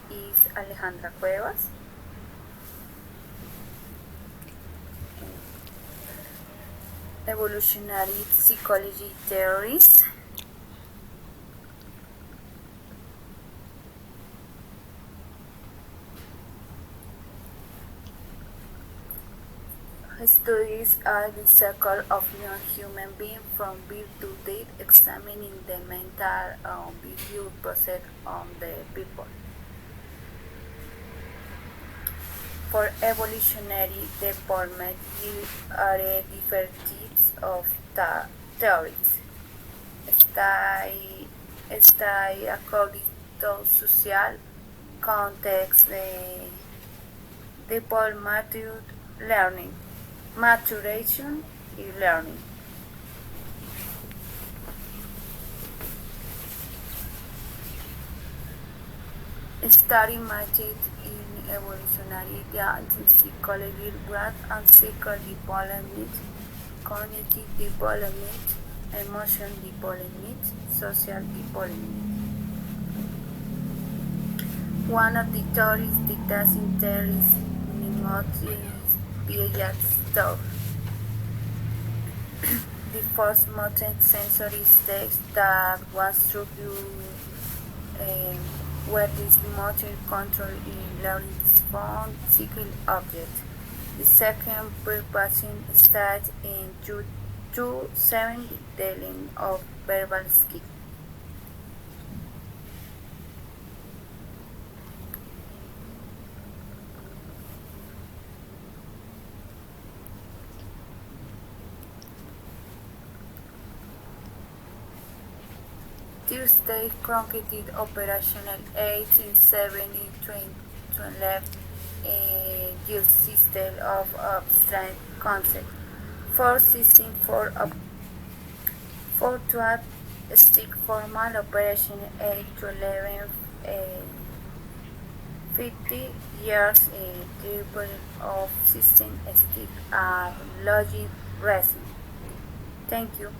is Alejandra Cuevas. Evolutionary psychology theories. Studies are the circle of non-human beings from birth to death, examining the mental behavior process of the people. For evolutionary development, there are different types of theories. Stay according to social context, development, learning, maturation, y learning. Study methods in evolutionary psychology, growth and psychical development, cognitive development, emotion development, social development. One of the theories dictates theories pneumotics via stuff. The first modern sensory stage that was through where this motor control in learning found physical objects. The second pre-processing stage in 2-7 dealing of verbal skills. Tuesday concluded operational 1870-2011 use system of abstract concept. For system for to stick formal operation 8 to 11 50 years development of system stick and logic reason. Thank you.